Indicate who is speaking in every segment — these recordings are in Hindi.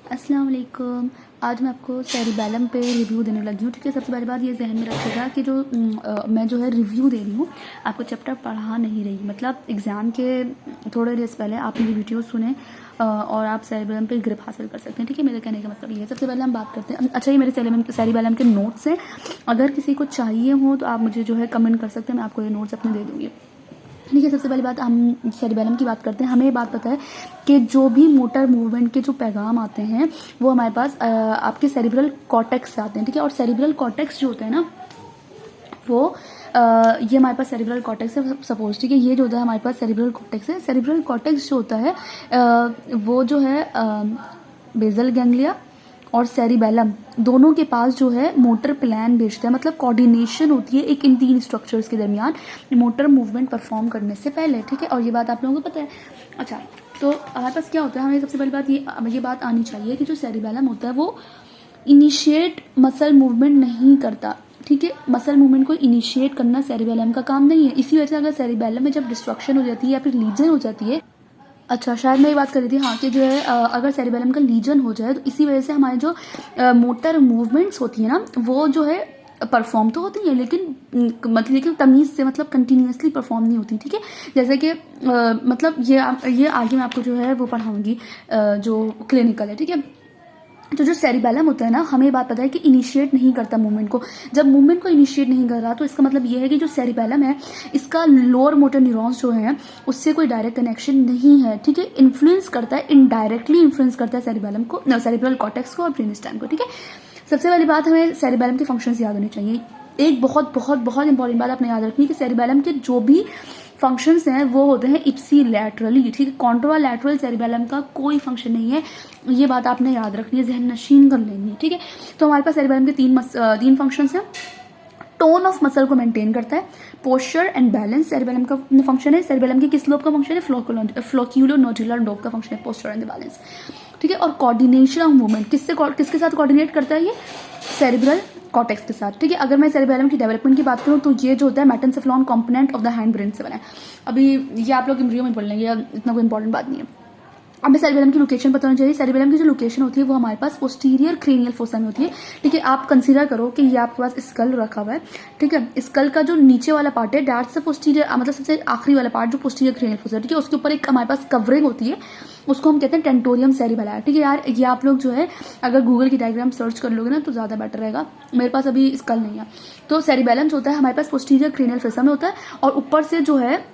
Speaker 1: अस्सलाम वालेकुम। आज मैं आपको सेरिबैलम पे रिव्यू देने लगी हूँ। ठीक है, सबसे पहली बात ये जहन में रखिएगा कि जो मैं जो है रिव्यू दे रही हूँ, आपको चैप्टर पढ़ा नहीं रही। मतलब एग्ज़ाम के थोड़े डेज पहले आप मेरी वीडियो सुने और आप सेरिबैलम पे ग्रिप हासिल कर सकते हैं। ठीक है, मेरे कहने का मतलब ये है। सबसे पहले हम बात करते हैं। अच्छा, ये मेरे सेरिबैलम के नोट्स हैं। अगर किसी को चाहिए हो तो आप मुझे जो है कमेंट कर सकते हैं, मैं आपको ये नोट्स अपने दे दूँगी। ठीक है, सबसे पहली बात हम सेरिबैलम की बात करते हैं। हमें ये बात पता है कि जो भी मोटर मूवमेंट के जो पैगाम आते हैं वो हमारे पास आपके सेरिब्रल कॉर्टेक्स से आते हैं। ठीक है, और सेरिब्रल कॉर्टेक्स जो होता है ना वो ये हमारे पास सेरिब्रल कॉर्टेक्स है। सपोज ठीक है, ये जो होता है हमारे पास सेरिब्रल कॉर्टेक्स है। सेरिब्रल कॉर्टेक्स जो होता है वो जो है बेसल गैंग्लिया और सेरिबैलम दोनों के पास जो है मोटर प्लान भेजता है। मतलब कोऑर्डिनेशन होती है एक इन तीन स्ट्रक्चर्स के दरमियान मोटर मूवमेंट परफॉर्म करने से पहले। ठीक है, और ये बात आप लोगों को पता है। अच्छा, तो हमारे पास क्या होता है, हमें सबसे पहली बात ये बात आनी चाहिए कि जो सेरिबैलम होता है वो इनिशिएट मसल मूवमेंट नहीं करता। ठीक है, मसल मूवमेंट को इनिशिएट करना सेरिबैलम का काम नहीं है। इसी वजह से अगर सेरिबैलम में जब डिस्ट्रक्शन हो जाती है या फिर लीजन हो जाती है, अच्छा शायद मैं ये बात कर रही थी हाँ कि जो है अगर सेरिबैलम का लीजन हो जाए तो इसी वजह से हमारे जो मोटर मूवमेंट्स होती है ना वो जो है परफॉर्म तो होती है लेकिन तमीज़ से, मतलब कंटिन्यूसली परफॉर्म नहीं होती। ठीक है, जैसे कि मतलब ये आगे मैं आपको जो है वो पढ़ाऊंगी जो क्लिनिकल है। ठीक है, तो जो सेरिबैलम होता है ना, हमें बात पता है कि इनिशिएट नहीं करता मूवमेंट को। जब मूवमेंट को इनिशिएट नहीं कर रहा तो इसका मतलब ये है कि जो सेरिबैलम है इसका लोअर मोटर न्यूरॉन्स जो है उससे कोई डायरेक्ट कनेक्शन नहीं है। ठीक है, इन्फ्लुएंस करता है, इनडायरेक्टली इन्फ्लुएंस करता है सेरिबैलम को, सेरिब्रल कॉर्टेक्स को और ब्रेनस्टेम को। ठीक है, सबसे पहली बात हमें सेरिबैलम के फंक्शंस याद होने चाहिए। एक बहुत बहुत बहुत इंपॉर्टेंट बात आपने याद रखनी है कि सेरिबैलम के जो भी फंक्शंस हैं वो होते हैं इप्सी लैटरली। ठीक है, कॉन्ट्रा लैटरल सेरिबैलम का कोई फंक्शन नहीं है। ये बात आपने याद रखनी है, जहन नशीन कर लेनी है। ठीक है, तो हमारे पास सेरिबैलम के तीन फंक्शंस हैं। टोन ऑफ मसल को मेंटेन करता है, पोस्चर एंड बैलेंस सेरिबैलम का फंक्शन है। सेरिबैलम के किस लोब का फंक्शन है, फ्लोक्यूलो-नोडुलर लोब का फंक्शन है, पोस्चर एंड बैलेंस। ठीक है, और कोऑर्डिनेशन ऑफ मूवमेंट किसके साथ कोऑर्डिनेट करता है, ये सेरिब्रल कॉर्टेक्स के साथ। ठीक है, अगर मैं सेरिबैलम की डेवलपमेंट की बात करूँ तो ये जो होता है metencephalon component of the hind brain से बना है। अभी ये आप लोग एम्ब्रियो में पढ़ लेंगे, इतना कोई इंपॉर्टेंट बात नहीं है। हमें सेरिबैलम की लोकेशन पता होनी चाहिए। सेरिबैलम की जो लोकेशन होती है वो हमारे पास पोस्टीरियर क्रेनियल फोसा में होती है। ठीक है, आप कंसीडर करो कि ये आपके पास स्कल रखा हुआ है। ठीक है, स्कल का जो नीचे वाला पार्ट है डैट से पोस्टीरियर, मतलब सबसे आखिरी वाला पार्ट जो पोस्टीरियर क्रेनियल फोसा है, ठीक है, उसके ऊपर एक हमारे पास कवरिंग होती है, उसको हम कहते हैं टेंटोरियम सेरिबैला। ठीक है यार, ये आप लोग जो है अगर गूगल की डायग्राम सर्च कर लोगे ना तो ज़्यादा बेटर रहेगा। मेरे पास अभी स्कल नहीं है। तो सेरिबैलम जो होता है हमारे पास पोस्टीरियर क्रेनियल फोसा में होता है और ऊपर से जो है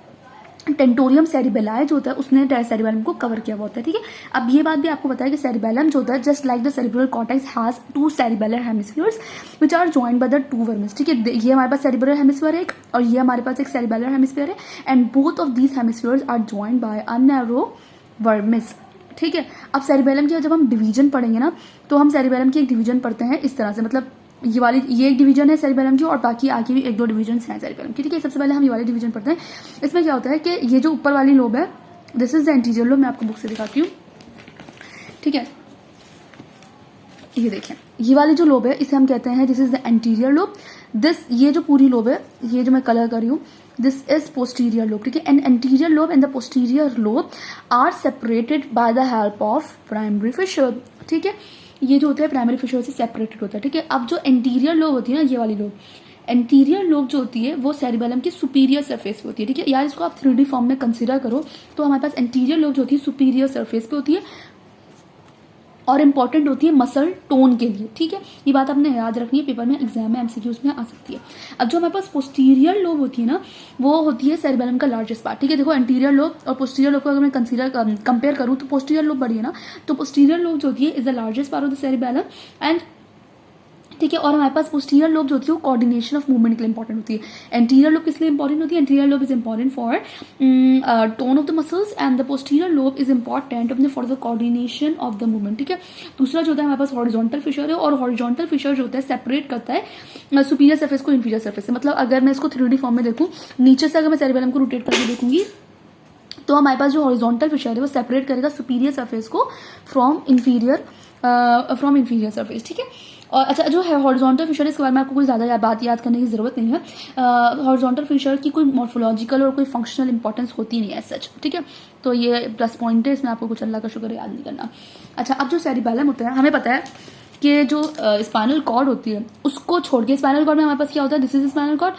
Speaker 1: टेंटोरियम सेरिबेलाए जो होता है उसने सेरिबैलम को कवर किया हुआ होता है। ठीक है, अब ये बात भी आपको पता है कि सेरिबैलम जो होता है just like the cerebral cortex has two cerebellar hemispheres which are joined by the to vermis. ठीक है, ये हमारे पास सेरिब्रल हेमिस्फीयर है और ये हमारे पास एक सेरिबेलर हेमिस्फीयर है and both of these hemispheres are joined by a narrow vermis. ठीक है, अब सेरिबैलम की जब हम डिवीजन पढ़ेंगे ना तो हम सेरिबैलम की एक डिवीजन पढ़ते हैं इस तरह से, मतलब ये एक डिवीजन है सेरिबैलम की और बाकी आगे भी एक दो डिवीजन हैं सेरिबैलम की। ठीक है, सबसे पहले हम ये वाली डिवीजन पढ़ते हैं। इसमें क्या होता है कि ये जो ऊपर वाली लोब है this is the anterior lobe. मैं आपको बुक से दिखाती हूँ। ठीक है, ये देखें, ये वाली जो लोब है इसे हम कहते हैं this is the anterior lobe. ये जो पूरी लोब है, ये जो मैं कलर कर रही हूँ, दिस इज पोस्टीरियर लोब। ठीक है, and anterior lobe and the posterior lobe are separated by the help of primary fissure. ठीक है, ये जो होता है प्राइमरी फिशर से सेपरेटेड होता है। ठीक है, अब जो एंटीरियर लोब होती है ना, ये वाली लोब, एंटीरियर लोब जो होती है वो सेरिबैलम की सुपीरियर सरफेस पे होती है। ठीक है यार, इसको आप 3D फॉर्म में कंसीडर करो तो हमारे पास एंटीरियर लोब जो होती है सुपीरियर सरफेस पे होती है और इंपॉर्टेंट होती है मसल टोन के लिए। ठीक है, ये बात आपने याद रखनी है, पेपर में एग्जाम में एमसीक्यूज में आ सकती है। अब जो हमारे पास पोस्टीरियर लोब होती है ना वो होती है सेरिबैलम का लार्जेस्ट पार्ट। ठीक है, देखो एंटीरियर लोब और पोस्टीरियर लोब को अगर मैं कंपेयर करूँ तो पोस्टीरियर लोब बड़ी है ना, तो पोस्टीरियर लोब जो होती है is the largest part of the cerebellum and ठीक है, और हमारे पास पोस्टीरियर लोब जो होती है वो कोऑर्डिनेशन ऑफ मूवमेंट के लिए इंपॉर्टेंट होती है। एंटीरियर लोब किस लिए इंपॉर्टेंट होती है, anterior lobe is important for tone of the muscles and the posterior lobe is important for the coordination of the movement. ठीक है, दूसरा जो होता है हमारे पास हॉरिजॉन्टल फिशर है और हॉरिजॉन्टल फिशर जो होता है सेपरेट करता है सुपीरियर सरफेस को इन्फीरियर सरफेस से। मतलब अगर मैं इसको 3D फॉर्म में देखूँ, नीचे से अगर मैं सेरिबैलम को रोटेट करके देखूंगी तो हमारे पास जो हॉरिजॉन्टल फिशर है वो सेपरेट करेगा सुपीरियर सरफेस को फ्रॉम इन्फीरियर सरफेस। ठीक है, और अच्छा जो है हॉरिजॉन्टल फिशर, इसके बारे में आपको कोई ज़्यादा बात याद करने की ज़रूरत नहीं है। हॉरिजॉन्टल फिशर की कोई मॉर्फोलॉजिकल और कोई फंक्शनल इंपॉर्टेंस होती नहीं है सच, ठीक है। तो ये प्लस पॉइंट है, इसमें आपको कुछ अल्लाह का शुक्र याद नहीं करना। अच्छा, अब जो सेरिबेलम होता है, हमें पता है कि जो स्पाइनल कॉर्ड होती है उसको छोड़ के स्पाइनल कॉर्ड में हमारे पास क्या होता है, दिस इज स्पाइनल कॉर्ड,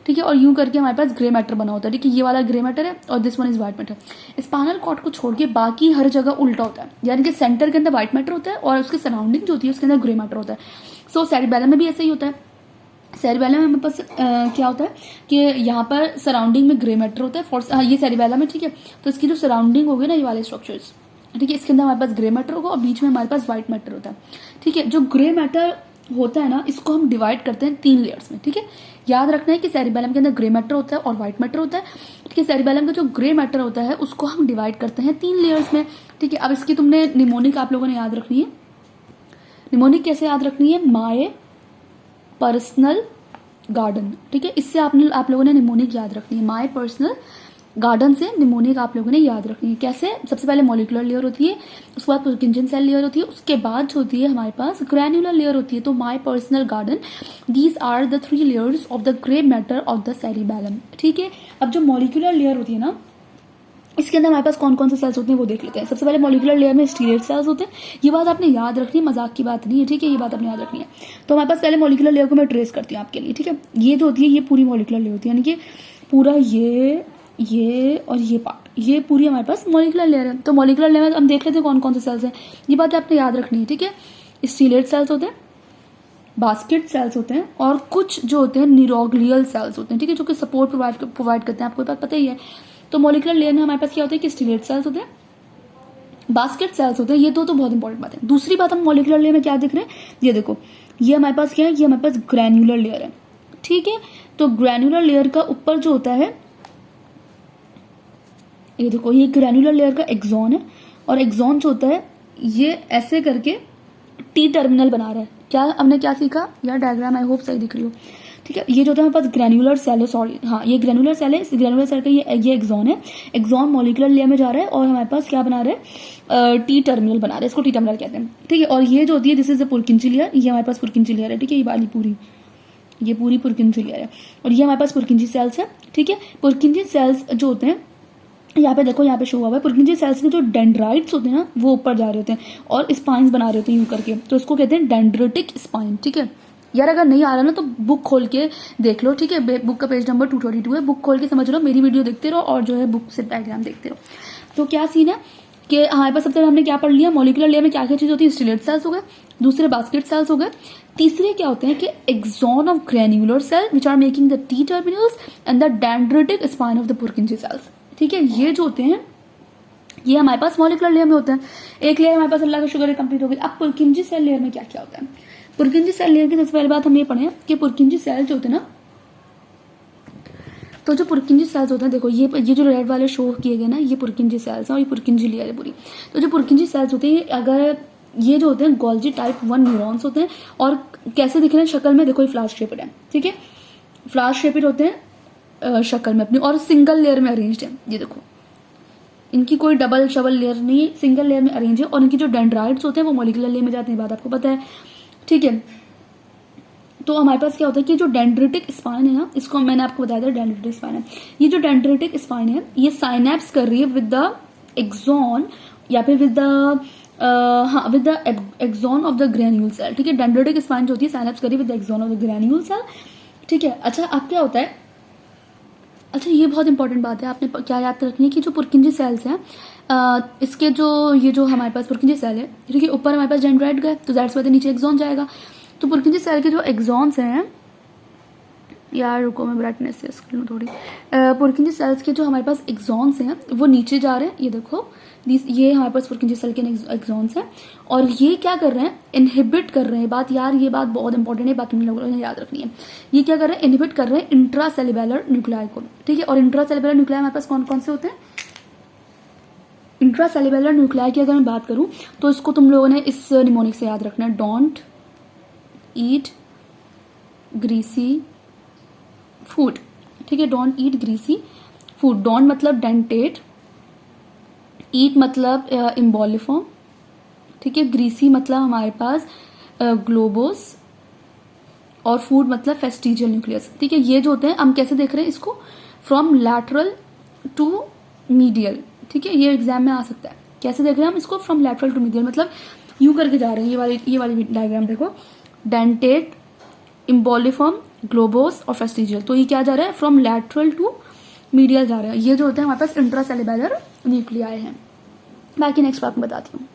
Speaker 1: ठीक है। और यूं करके हमारे पास ग्रे मैटर बना होता है, ठीक है। ये वाला ग्रे मैटर है और this one is white matter. Spinal cord को छोड़ के बाकी हर जगह उल्टा होता है, यानी कि सेंटर के अंदर व्हाइट मैटर होता है और उसके सराउंडिंग जो होती है उसके अंदर ग्रे मैटर होता है। सो सेरिबेलम में भी ऐसा ही होता है। सेरिबेलम में हमारे पास क्या होता है कि यहाँ पर सराउंडिंग में ग्रे मैटर होता है। ये सेरिबेलम है, ठीक है। तो इसकी जो सराउंडिंग होगी ना, ये वाले स्ट्रक्चर्स, ठीक है, इसके अंदर हमारे पास ग्रे मैटर होगा और बीच में हमारे पास व्हाइट मैटर होता है, ठीक है। जो ग्रे मैटर होता है ना, इसको हम डिवाइड करते हैं 3 लेयर्स में, ठीक है। याद रखना है कि सेरिबेलम के अंदर ग्रे मैटर होता है और व्हाइट मैटर होता है, ठीक है। सेरिबेलम का जो ग्रे मैटर होता है उसको हम डिवाइड करते हैं 3 लेयर्स में, ठीक है। अब इसकी तुमने निमोनिक आप लोगों ने याद रखनी है। निमोनिक कैसे याद रखनी है, माय पर्सनल गार्डन, ठीक है। इससे आप लोगों ने निमोनिक याद रखनी है। माय पर्सनल गार्डन से निमोनिक आप लोगों ने याद रखनी है। कैसे, सबसे पहले मॉलिक्यूलर लेयर होती है, उसके बाद पुर्किंजन सेल लेयर होती है, उसके बाद जो होती है हमारे पास ग्रैन्युलर लेयर होती है। तो my personal garden, these are the 3 layers of the grey matter of the cerebellum, ठीक है। अब जो मॉलिक्यूलर लेयर होती है ना, इसके अंदर हमारे पास कौन कौन से सेल्स होते हैं वो देख लेते हैं। सबसे पहले मॉलिक्यूलर लेयर में स्टीरेट सेल्स होते हैं। ये बात आपने याद रखनी है, मजाक की बात नहीं है, ठीक है। ये बात आपने याद रखनी है। तो हमारे पास पहले मॉलिक्यूलर लेयर को मैं ट्रेस करती हूँ आपके लिए, ठीक है। ये जो होती है ये पूरी मॉलिक्यूलर लेयर होती है, यानी कि पूरा ये और ये पार्ट, ये पूरी हमारे पास मॉलिक्यूलर लेयर है। तो मॉलिक्यूलर लेयर में हम देख लेते हैं कौन कौन से सेल्स हैं। ये बात आपने याद रखनी है, ठीक है। स्टीलेट सेल्स होते हैं, बास्केट सेल्स होते हैं और कुछ जो होते हैं निरोग्लियल सेल्स होते हैं, ठीक है, जो कि सपोर्ट प्रोवाइड करते हैं, आपको बात पता ही है। तो मॉलिक्यूलर लेयर में हमारे पास क्या होता है कि स्टीलेट सेल्स होते हैं, बास्केट सेल्स होते हैं। ये तो बहुत इंपॉर्टेंट बात है। दूसरी बात, हम मॉलिक्यूलर लेयर में क्या देख रहे हैं, ये देखो, ये हमारे पास क्या है, ये हमारे पास ग्रैन्युलर लेयर है, ठीक है। तो ग्रैन्युलर लेयर का ऊपर जो होता है, ये देखो, ये ग्रैन्युलर लेयर का एक्सॉन है और एक्सॉन जो होता है ये ऐसे करके टी टर्मिनल बना रहा है। क्या हमने क्या सीखा यार, डायग्राम आई होप सही दिख रही हो, ठीक है। ये जो होता है हमारे पास ग्रैन्युलर सेल है, सॉरी हाँ, ये ग्रैन्युलर सेल है। इस ग्रैन्युलर सेल का ये एक्सॉन है। एक्सॉन मॉलिक्यूलर लेयर में जा रहा है और हमारे पास क्या बना रहा है, टी टर्मिनल बना रहा है, इसको टी टर्मिनल कहते हैं, ठीक है। और ये जो होती है दिस इज द पुर्किंची लेयर, ये हमारे पास पुर्किंची लेयर है, ठीक है। ये वाली पूरी, ये पूरी पुर्किंची लेयर है और ये हमारे पास पुर्किंची सेल्स है, ठीक है। पुर्किंची सेल्स जो होते हैं, यहाँ पे देखो, यहाँ पे शो हुआ है पुर्किंची सेल्स के जो डेंड्राइट्स होते हैं ना, वो ऊपर जा रहे होते हैं और स्पाइन्स बना रहे होते हैं यूं करके, तो इसको कहते हैं डेंड्रेटिक स्पाइन, ठीक है। यार अगर नहीं आ रहा ना तो बुक खोल के देख लो, ठीक है। बुक का पेज नंबर 222 है, बुक खोल के समझ लो, मेरी वीडियो देखते रहो और जो है बुक से डायग्राम देखते रहो। तो क्या सीन है कि हमारे पास सबसे पहले हमने क्या पढ़ लिया, मॉलिक्यूलर लेयर में क्या क्या चीज होती है, स्टीलेट सेल्स हो गए, दूसरे बास्केट सेल्स हो गए, तीसरे क्या होते हैं कि axon of granular cell which are making the T terminals and the dendritic spine of the Purkinje cells, ठीक है। ये जो होते हैं ये हमारे पास मॉलिक्यूलर लेयर में होते हैं। एक लेयर हमारे पास अल्लाह का शुक्र है कंप्लीट हो गई। अब पुर्किंची सेल लेयर में क्या क्या होता है, पुर्किंची सेल लेयर की सबसे पहली बात हम ये पढ़े कि पुर्किंची सेल जो होते हैं ना, तो जो पुर्किंची सेल्स होते हैं, देखो ये जो रेड वाले शो किए गए ना, ये पुर्किंची सेल्स हैं और ये पुर्किंची लेयर है पूरी। तो जो पुर्किंची सेल्स होते हैं, अगर ये जो होते हैं गोल्जी टाइप 1 न्यूरॉन्स होते हैं और कैसे दिख रहे हैं शक्ल में, देखो ये फ्लावर शेपेड है, ठीक है। फ्लावर शेपेड होते हैं शक्ल में अपनी और सिंगल लेयर में अरेंज्ड है। ये देखो, इनकी कोई डबल शबल लेयर नहीं, सिंगल लेयर में अरेंज है और इनकी जो डेंड्राइट्स होते हैं वो मॉलिक्यूलर लेयर में जाते हैं, बात आपको पता है, ठीक है। तो हमारे पास क्या होता है कि जो डेंड्रेटिक स्पाइन है ना, इसको मैंने आपको बताया था डेंड्रेटिक स्पाइन है। ये जो डेंड्रेटिक स्पाइन है ये साइनेप्स कर रही है विद द एक्सॉन या फिर with the axon of the granule cell, ठीक है। डेंड्रेटिक स्पाइन जो होती है साइनेप्स कर रही है with the axon of the granule cell, ठीक है। अच्छा, अब क्या होता है, अच्छा ये बहुत इंपॉर्टेंट बात है, आपने क्या याद रखनी है कि जो पुर्किंची सेल्स हैं, इसके जो ये जो हमारे पास पुर्किंची सेल है, ठीक है, ऊपर हमारे पास डेंड्राइट गए तो दैट्स वाई नीचे एक्सॉन जाएगा। तो पुर्किंची सेल के जो एक्सॉन्स हैं, यार रुको मैं ब्राइटनेस से कर लूँ थोड़ी, पुर्किंची सेल्स के जो हमारे पास एक्सॉन्स हैं वो नीचे जा रहे हैं, ये देखो, ये हमारे पास पुर्किंची सेल के एक्सॉन्स हैं और ये क्या कर रहे हैं, इनहिबिट कर रहे हैं। बात यार, ये बात बहुत इंपॉर्टेंट है, बात तुम लोगों ने याद रखनी है। ये क्या कर रहे हैं, इनहिबिट कर रहे हैं इंट्रा सेलुलर न्यूक्लियाई को, ठीक है। और इंट्रा सेलुलर न्यूक्लियाई हमारे पास कौन कौन से होते हैं, इंट्रा सेलुलर न्यूक्लियाई की अगर मैं बात करूं तो इसको तुम लोगों ने इस निमोनिक से याद रखना है, डोंट ईट ग्रीसी फूड, ठीक है। Don't eat greasy food, don't मतलब डेंटेट, ईट मतलब इम्बोलिफॉर्म, ठीक है। ग्रीसी मतलब हमारे पास ग्लोबोस, और फूड मतलब फेस्टिजियल न्यूक्लियस। ठीक है, ये जो होते हैं हम कैसे देख रहे हैं इसको, फ्रॉम लैटरल टू मीडियल। ठीक है, ये एग्जाम में आ सकता है। कैसे देख रहे हैं हम इसको, फ्रॉम लैटरल टू मीडियल, मतलब यूं करके जा रहे हैं। ये वाली डायग्राम देखो, डेंटेट, इम्बोलिफॉर्म, ग्लोबोस और फेस्टिजियल। तो ये क्या जा रहा है, फ्रॉम लैटरल टू मीडियल जा रहा है। ये जो होते हैं हमारे पास इंट्रासेल्युलर न्यूक्लियाई हैं। बाकी नेक्स्ट पार्ट में बताती हूँ।